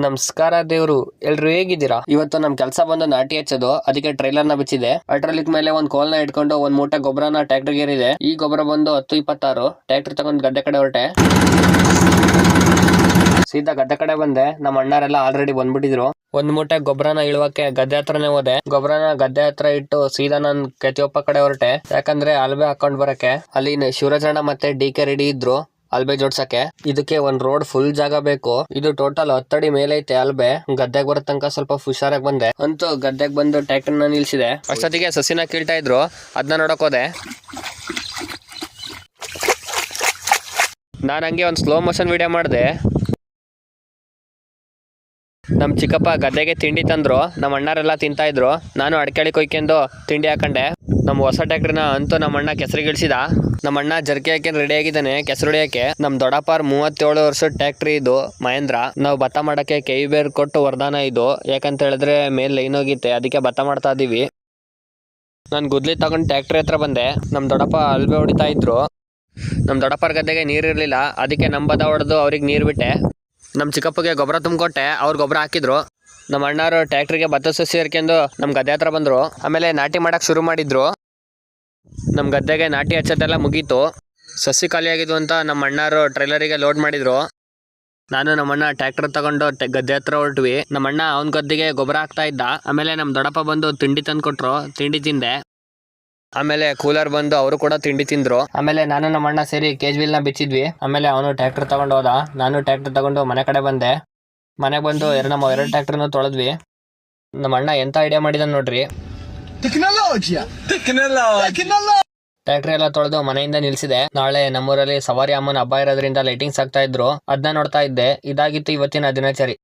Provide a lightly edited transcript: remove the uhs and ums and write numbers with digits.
ನಮಸ್ಕಾರ ದೇವ್ರು, ಎಲ್ರು ಹೇಗಿದ್ದೀರಾ? ಇವತ್ತು ನಮ್ ಕೆಲಸ ಬಂದು ನಾಟಿ ಹಚ್ಚೋದು, ಅದಕ್ಕೆ ಟ್ರೈಲರ್ ನ ಬಿಚ್ಚಿದೆ. ಅಲ್ಟ್ರಾಲಿಕ್ ಮೇಲೆ ಒಂದ್ ಕೋಲ್ನ ಇಟ್ಕೊಂಡು ಒಂದ್ ಮೂಟೆ ಗೊಬ್ಬರನ ಟ್ರ್ಯಾಕ್ಟರ್ ಏರಿದೆ. ಈ ಗೊಬ್ಬರ ಬಂದು 10-26. ಟ್ರ್ಯಾಕ್ಟರ್ ತಗೊಂಡ್ ಗದ್ದೆ ಕಡೆ ಹೊರಟೆ. ಸೀದಾ ಗದ್ದೆ ಕಡೆ ಬಂದೆ. ನಮ್ಮ ಅಣ್ಣರೆಲ್ಲ ಆಲ್ರೆಡಿ ಬಂದ್ಬಿಟ್ಟಿದ್ರು. ಒಂದ್ ಮೂಟೆ ಗೊಬ್ಬರನ ಇಳುವಕ್ಕೆ ಗದ್ದೆ ಹತ್ರನೇ ಹೋದೆ. ಗೊಬ್ಬರನ ಗದ್ದೆ ಹತ್ರ ಇಟ್ಟು ಸೀದಾ ನಾನ್ ಕೆತಿಯೊಪ್ಪ ಕಡೆ ಹೊರಟೆ. ಯಾಕಂದ್ರೆ ಅಲ್ಬೆ ಹಾಕೊಂಡ್ ಬರಕ್ಕೆ ಅಲ್ಲಿ ಶಿವರಾಜಣ್ಣ ಮತ್ತೆ DK ರೆಡಿ ಇದ್ರು ಅಲ್ಬೆ ಜೋಡ್ಸಕ್ಕೆ. ಇದಕ್ಕೆ ಒಂದ್ ರೋಡ್ ಫುಲ್ ಜಾಗ ಬೇಕು. ಇದು ಟೋಟಲ್ 10 ಅಡಿ ಮೇಲೆ ಐತೆ ಅಲ್ಬೆ. ಗದ್ದೆಗೆ ಬರೋ ತನಕ ಸ್ವಲ್ಪ ಹುಷಾರಾಗಿ ಬಂದೆ. ಅಂತೂ ಗದ್ದೆಗೆ ಬಂದು ಟ್ರ್ಯಾಕ್ಟರ್ ನ ನಿಲ್ಸಿದೆ. ಅಷ್ಟೊತ್ತಿಗೆ ಸಸಿನ ಕೀಳ್ತಾ ಇದ್ರು, ಅದನ್ನ ನೋಡಕ್ ಹೋದೆ. ನಾನು ಹಂಗೆ ಒಂದು ಸ್ಲೋ ಮೋಷನ್ ವಿಡಿಯೋ ಮಾಡಿದೆ. ನಮ್ಮ ಚಿಕ್ಕಪ್ಪ ಗದ್ದೆಗೆ ತಿಂಡಿ ತಂದ್ರು. ನಮ್ಮ ಅಣ್ಣರೆಲ್ಲ ತಿಂತಾ ಇದ್ರು. ನಾನು ಅಡ್ಕೆಳಿ ಕೊಯ್ಕೊಂಡು ತಿಂಡಿ ಹಾಕೊಂಡೆ. ನಮ್ಮ ಹೊಸ ಟ್ರ್ಯಾಕ್ಟರ್ನ ಅಂತೂ ನಮ್ಮ ಅಣ್ಣ ಕೆಸರಿಗಿಳಿಸಿದ. ನಮ್ಮ ಅಣ್ಣ ಜರ್ಕಿ ಹಾಕಿ ರೆಡಿ ಆಗಿದ್ದಾನೆ ಕೆಸರು ಹೊಡಿಯಕ್ಕೆ. ನಮ್ಮ ದೊಡ್ಡಪ್ಪ 37 ವರ್ಷದ ಟ್ರ್ಯಾಕ್ಟ್ರಿ ಇದು ಮಹೇಂದ್ರ. ನಾವು ಭತ್ತ ಮಾಡಕ್ಕೆ ಕೈ ಬೇರ್ ಕೊಟ್ಟು ವರದಾನ ಇದು. ಯಾಕಂತ ಹೇಳಿದ್ರೆ ಮೇಲೆ ಲೈನ್ ಹೋಗಿತ್ತೆ, ಅದಕ್ಕೆ ಭತ್ತ ಮಾಡ್ತಾ ಇದೀವಿ. ನಾನು ಗುದ್ಲಿ ತಗೊಂಡು ಟ್ರ್ಯಾಕ್ಟರ್ ಹತ್ರ ಬಂದೆ. ನಮ್ಮ ದೊಡ್ಡಪ್ಪ ಅಲ್ಬೆ ಹೊಡಿತಾ ಇದ್ರು. ನಮ್ಮ ದೊಡ್ಡಪ್ಪರ ಗದ್ದೆಗೆ ನೀರಿರ್ಲಿಲ್ಲ, ಅದಕ್ಕೆ ನಮ್ಮ ಬದ ಹೊಡೆದು ಅವ್ರಿಗೆ ನೀರು ಬಿಟ್ಟೆ. ನಮ್ಮ ಚಿಕ್ಕಪ್ಪಗೆ ಗೊಬ್ಬರ ತುಂಬಿಕೊಟ್ಟೆ, ಅವ್ರು ಗೊಬ್ಬರ ಹಾಕಿದ್ರು. ನಮ್ಮ ಅಣ್ಣರು ಟ್ರ್ಯಾಕ್ಟ್ರಿಗೆ ಭತ್ತ ಸಸಿ ಹರ್ಕೊಂಡು ನಮ್ಮ ಗದ್ದೆ ಹತ್ರ ಬಂದರು. ಆಮೇಲೆ ನಾಟಿ ಮಾಡಕ್ಕೆ ಶುರು ಮಾಡಿದ್ರು. ನಮ್ಮ ಗದ್ದೆಗೆ ನಾಟಿ ಹಚ್ಚೋದೆಲ್ಲ ಮುಗೀತು. ಸಸಿ ಖಾಲಿಯಾಗಿದ್ದು ಅಂತ ನಮ್ಮ ಅಣ್ಣರು ಟ್ರೈಲರಿಗೆ ಲೋಡ್ ಮಾಡಿದ್ರು. ನಾನು ನಮ್ಮ ಅಣ್ಣ ಟ್ರ್ಯಾಕ್ಟರ್ ತಗೊಂಡು ಗದ್ದೆ ಹತ್ರ ಹೊರಟ್ವಿ. ನಮ್ಮ ಅಣ್ಣ ಅವನ ಗದ್ದೆಗೆ ಗೊಬ್ಬರ ಹಾಕ್ತಾ ಇದ್ದ. ಆಮೇಲೆ ನಮ್ಮ ದೊಡ್ಡಪ್ಪ ಬಂದು ತಿಂಡಿ ತಂದು ಕೊಟ್ರು, ತಿಂಡಿ ತಿಂದೆ. ಆಮೇಲೆ ಕೂಲರ್ ಬಂದು ಅವರು ಕೂಡ ತಿಂಡಿ ತಿಂದ್ರು. ಆಮೇಲೆ ನಾನು ನಮ್ಮ ಅಣ್ಣ ಸೇರಿ ಕೇಜ್ವಿಲ್ ನ ಬಿಚ್ಚಿದ್ವಿ. ಆಮೇಲೆ ಅವನು ಟ್ರ್ಯಾಕ್ಟರ್ ತಗೊಂಡು ಹೋದ. ನಾನು ಟ್ರ್ಯಾಕ್ಟರ್ ತಗೊಂಡು ಮನೆ ಕಡೆ ಬಂದೆ. ಮನೆಗೆ ಬಂದು ನಮ್ಮ ಎರಡು ಟ್ರ್ಯಾಕ್ಟರ್ನ ತೊಳೆದ್ವಿ. ನಮ್ಮ ಅಣ್ಣ ಎಂತ ಐಡಿಯಾ ಮಾಡಿದ ನೋಡ್ರಿ. ಟ್ರ್ಯಾಕ್ಟರ್ ಎಲ್ಲ ತೊಳೆದು ಮನೆಯಿಂದ ನಿಲ್ಸಿದೆ. ನಾಳೆ ನಮ್ಮೂರಲ್ಲಿ ಸವಾರಿ ಅಮ್ಮನ ಹಬ್ಬ ಇರೋದ್ರಿಂದ ಲೈಟಿಂಗ್ಸ್ ಆಗ್ತಾ ಇದ್ರು, ಅದನ್ನ ನೋಡ್ತಾ ಇದ್ದೆ. ಇದಾಗಿತ್ತು ಇವತ್ತಿನ ದಿನಚರಿ.